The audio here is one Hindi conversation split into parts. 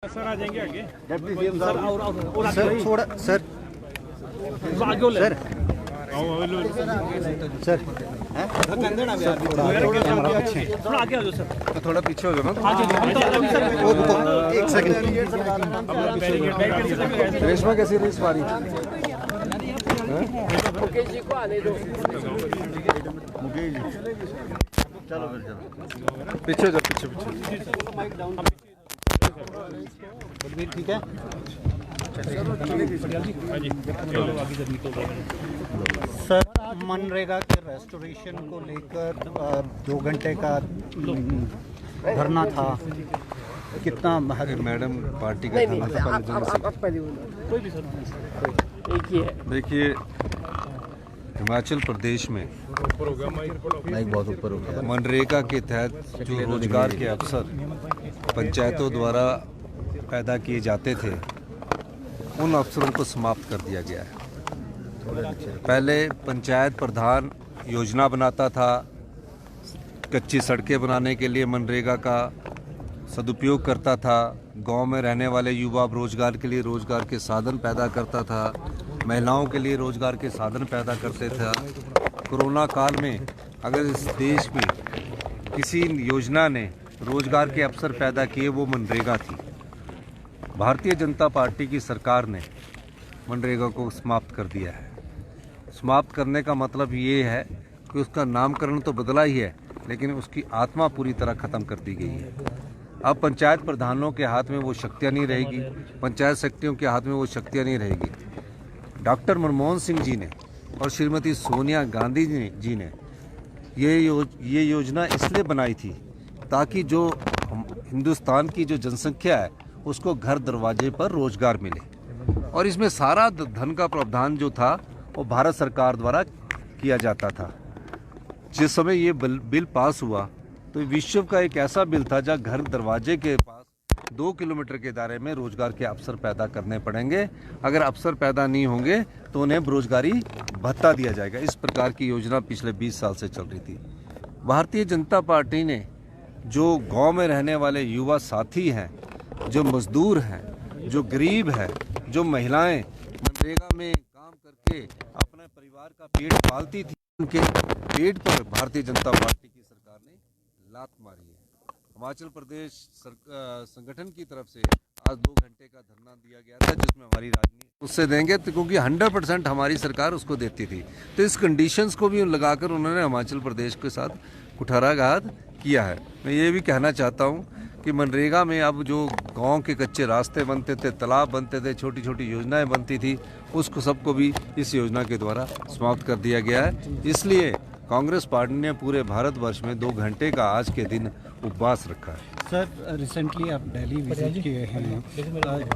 सर आ जाएंगे आगे। सर और थोड़ा सर आगे ले सर सर थोड़ा आगे आ जाओ सर, थोड़ा पीछे हो जाओ ना। एक सेकंड रेशमा कैसी रही इस बारी? चलो फिर चलो पीछे जाओ, पीछे पीछे। ठीक है सर। मनरेगा के रेस्टोरेशन को लेकर 2 घंटे का धरना था, कितना मैडम पार्टी का था कोई भी सर एक ही है। देखिए, हिमाचल प्रदेश में माइक बहुत ऊपर हो गया। मनरेगा के तहत जो रोजगार के अवसर पंचायतों द्वारा पैदा किए जाते थे, उन अवसरों को समाप्त कर दिया गया है। पहले पंचायत प्रधान योजना बनाता था, कच्ची सड़कें बनाने के लिए मनरेगा का सदुपयोग करता था, गांव में रहने वाले युवा रोजगार के लिए रोजगार के साधन पैदा करता था, महिलाओं के लिए रोजगार के साधन पैदा करते थे। कोरोना काल में अगर इस देश में किसी योजना ने रोजगार के अवसर पैदा किए, वो मनरेगा थी। भारतीय जनता पार्टी की सरकार ने मनरेगा को समाप्त कर दिया है। समाप्त करने का मतलब ये है कि उसका नामकरण तो बदला ही है, लेकिन उसकी आत्मा पूरी तरह ख़त्म कर दी गई है। अब पंचायत प्रधानों के हाथ में वो शक्तियाँ नहीं रहेगी, पंचायत सेक्रेटरियों के हाथ में वो शक्तियाँ नहीं रहेगी। डॉक्टर मनमोहन सिंह जी ने और श्रीमती सोनिया गांधी जी ने ये योजना इसलिए बनाई थी ताकि जो हिंदुस्तान की जो जनसंख्या है उसको घर दरवाजे पर रोजगार मिले, और इसमें सारा धन का प्रावधान जो था वो भारत सरकार द्वारा किया जाता था। जिस समय ये बिल पास हुआ तो विश्व का एक ऐसा बिल था जहाँ घर दरवाजे के पास 2 किलोमीटर के दायरे में रोजगार के अवसर पैदा करने पड़ेंगे। अगर अवसर पैदा नहीं होंगे तो उन्हें बेरोजगारी भत्ता दिया जाएगा। इस प्रकार की योजना पिछले 20 साल से चल रही थी। भारतीय जनता पार्टी ने जो गांव में रहने वाले युवा साथी हैं, जो मजदूर हैं, जो गरीब हैं, जो महिलाएं मनरेगा में काम करके अपने परिवार का पेट पालती थी, उनके पेट पर भारतीय जनता पार्टी की सरकार ने लात मारी है। हिमाचल प्रदेश संगठन की तरफ से आज 2 घंटे का धरना दिया गया था, जिसमें हमारी राजनीति उससे देंगे तो क्योंकि 100% हमारी सरकार उसको देती थी। तो इस कंडीशंस को भी लगाकर उन्होंने हिमाचल प्रदेश के साथ कुठाराघात किया है। मैं ये भी कहना चाहता हूँ कि मनरेगा में अब जो गांव के कच्चे रास्ते बनते थे, तालाब बनते थे, छोटी छोटी योजनाएं बनती थी, उसको सबको भी इस योजना के द्वारा समाप्त कर दिया गया है। इसलिए कांग्रेस पार्टी ने पूरे भारतवर्ष में 2 घंटे का आज के दिन उपवास रखा है। सर, रिसेंटली आप दिल्ली विजिट किए हैं,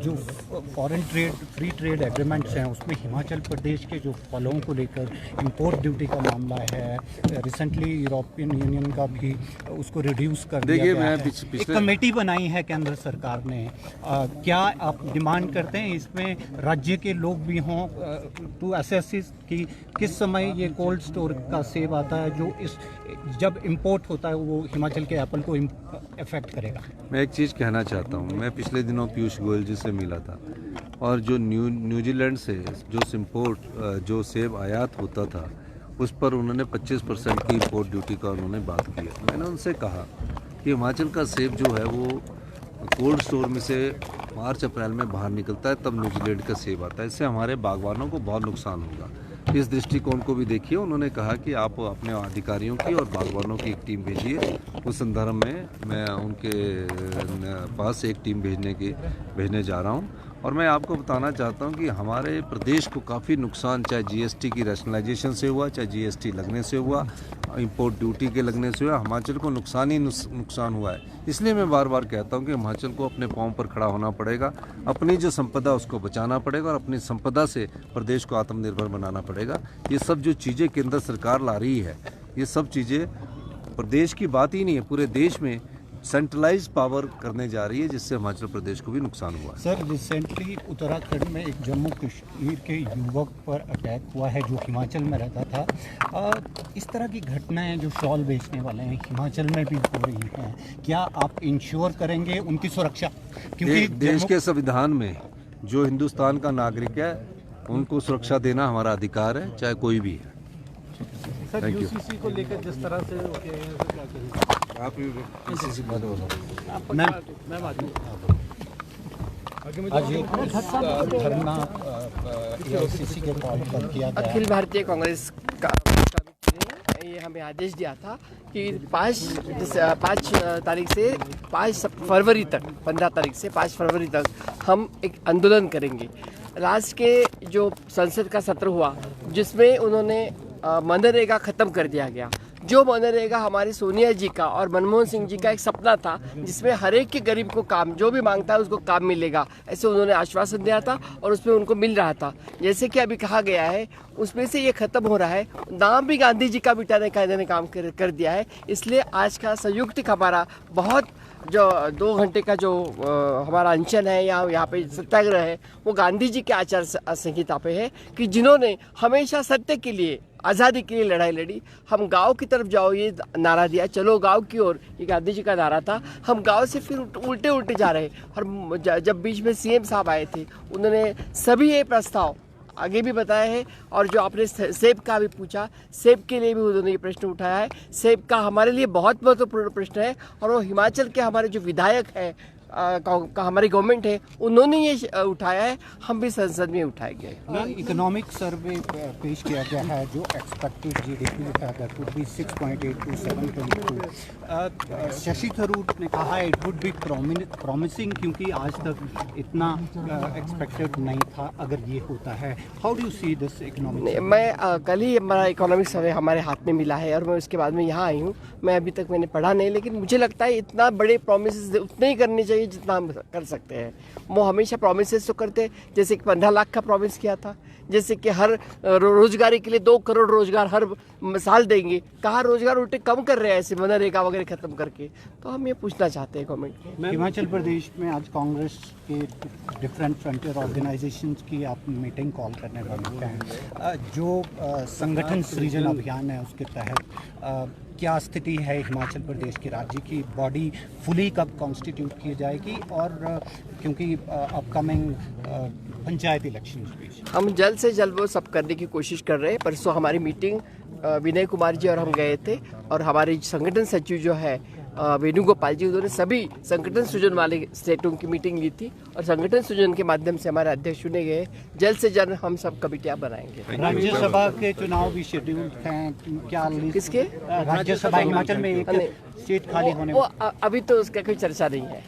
जो foreign trade free trade agreements हैं उसमें हिमाचल प्रदेश के जो फलों को लेकर इंपोर्ट ड्यूटी का मामला है, रिसेंटली यूरोपियन यूनियन का भी उसको रिड्यूस कर दिया गया है। एक कमेटी बनाई है केंद्र सरकार ने, क्या आप डिमांड करते हैं इसमें राज्य के लोग भी हों टू असेस कि किस समय ये कोल्ड स्टोर का सेब आता है जो इस जब इंपोर्ट होता है वो हिमाचल के एप्पल को इफेक्ट करेगा? मैं एक चीज़ कहना चाहता हूँ। मैं पिछले दिनों पीयूष गोयल जी से मिला था, और जो न्यूजीलैंड से जो सेब आयात होता था उस पर उन्होंने 25% की इंपोर्ट ड्यूटी का उन्होंने बात की है। मैंने उनसे कहा कि हिमाचल का सेब जो है वो कोल्ड स्टोर में से मार्च अप्रैल में बाहर निकलता है, तब न्यूजीलैंड का सेब आता है। इससे हमारे बागवानों को बहुत नुकसान होगा। इस दृष्टिकोण को भी देखिए। उन्होंने कहा कि आप अपने अधिकारियों की और बागवानों की एक टीम भेजिए। उस संदर्भ में मैं उनके पास एक टीम भेजने जा रहा हूं। और मैं आपको बताना चाहता हूं कि हमारे प्रदेश को काफ़ी नुकसान, चाहे जीएसटी की रैशनलाइजेशन से हुआ, चाहे जीएसटी लगने से हुआ, इंपोर्ट ड्यूटी के लगने से हुआ, हिमाचल को नुकसान ही नुकसान हुआ है। इसलिए मैं बार बार कहता हूं कि हिमाचल को अपने पांव पर खड़ा होना पड़ेगा, अपनी जो संपदा उसको बचाना पड़ेगा और अपनी संपदा से प्रदेश को आत्मनिर्भर बनाना पड़ेगा। ये सब जो चीज़ें केंद्र सरकार ला रही है, ये सब चीज़ें प्रदेश की बात ही नहीं है, पूरे देश में सेंट्रलाइज पावर करने जा रही है, जिससे हिमाचल प्रदेश को भी नुकसान हुआ है। सर रिसेंटली उत्तराखंड में एक जम्मू कश्मीर के युवक पर अटैक हुआ है जो हिमाचल में रहता था। इस तरह की घटनाएं जो शॉल बेचने वाले हैं हिमाचल में भी हो रही हैं, क्या आप इंश्योर करेंगे उनकी सुरक्षा? क्योंकि देश के संविधान में जो हिंदुस्तान का नागरिक है उनको सुरक्षा देना हमारा अधिकार है, चाहे कोई भी है। Sir Thank you. यूसीसी को लेकर जिस तरह से क्या कहेंगे आप किसी बात मैं बात आज एक धरना AICC के कॉल पर किया गया। अखिल भारतीय कांग्रेस का ये हमें आदेश दिया था कि 5 तारीख से 5 फरवरी तक 15 तारीख से 5 फरवरी तक हम एक आंदोलन करेंगे। लास्ट के जो संसद का सत्र हुआ जिसमें उन्होंने मनरेगा ख़त्म कर दिया गया। जो मनरेगा हमारी सोनिया जी का और मनमोहन सिंह जी का एक सपना था, जिसमें हर एक के गरीब को काम, जो भी मांगता है उसको काम मिलेगा, ऐसे उन्होंने आश्वासन दिया था और उसमें उनको मिल रहा था। जैसे कि अभी कहा गया है उसमें से ये ख़त्म हो रहा है। नाम भी गांधी जी का मिटाने का इन्होंने काम कर दिया है। इसलिए आज का संयुक्त हमारा बहुत जो 2 घंटे का जो हमारा अनशन है या यहाँ पे सत्याग्रह है वो गांधी जी के आचार संहिता पे है कि जिन्होंने हमेशा सत्य के लिए, आज़ादी के लिए लड़ाई लड़ी। हम गांव की तरफ जाओ ये नारा दिया, चलो गांव की ओर, ये गांधी जी का नारा था। हम गांव से फिर उल्टे जा रहे। और जब बीच में CM साहब आए थे उन्होंने सभी ये प्रस्ताव आगे भी बताया है। और जो आपने सेब का भी पूछा, सेब के लिए भी उन्होंने ये प्रश्न उठाया है। सेब का हमारे लिए बहुत महत्वपूर्ण प्रश्न है और वो हिमाचल के हमारे जो विधायक हैं हमारी गवर्नमेंट है उन्होंने ये उठाया है, हम भी संसद में उठाएंगे। इकोनॉमिक सर्वे पेश किया गया है जो एक्सपेक्टेड GDP है that would be 6.8 to 7.2। Shashi Tharoor ने कहा है इट वुड बी प्रॉमिसिंग क्योंकि आज तक इतना एक्सपेक्टेड नहीं था अगर ये होता है। How do you see this economic? मैं कल ही हमारा इकोनॉमिक सर्वे हमारे हाथ में मिला है और मैं उसके बाद में यहाँ आई हूँ। मैं अभी तक मैंने पढ़ा नहीं, लेकिन मुझे लगता है इतना बड़े प्रोमिस उतने ही करने चाहिए जितना हम कर सकते हैं। वो हमेशा प्रोमिसेस तो करते हैं, जैसे कि 15 लाख का प्रॉमिस किया था, जैसे कि हर रोजगारी के लिए 2 करोड़ रोजगार हर साल देंगे। कहाँ रोजगार उल्टे कम कर रहे हैं ऐसे मनरेगा वगैरह खत्म करके। तो हम ये पूछना चाहते हैं गवर्नमेंट। हिमाचल प्रदेश में आज कांग्रेस के डिफरेंट फ्रंटियर ऑर्गेनाइजेशंस की आप मीटिंग कॉल करने वाले हैं। जो संगठन सृजन अभियान है उसके तहत क्या स्थिति है हिमाचल प्रदेश के राज्य की? बॉडी फुली कब कॉन्स्टिट्यूट की जाएगी? और क्योंकि अपकमिंग पंचायत इलेक्शन हम जल्द से जल्द वो सब करने की कोशिश कर रहे हैं। परसों हमारी मीटिंग विनय कुमार जी और हम गए थे और हमारे संगठन सचिव जो है वेणुगोपाल जी, उन्होंने सभी संगठन सृजन वाले स्टेटों की मीटिंग ली थी और संगठन सृजन के माध्यम से हमारे अध्यक्ष चुने गए। जल्द से जल्द हम सब कमेटियां बनाएंगे। राज्यसभा के चुनाव भी शेड्यूल्ड हैं, क्या किसके? राज्यसभा हिमाचल में एक सीट खाली होने वो अभी तो उसका कोई चर्चा नहीं है।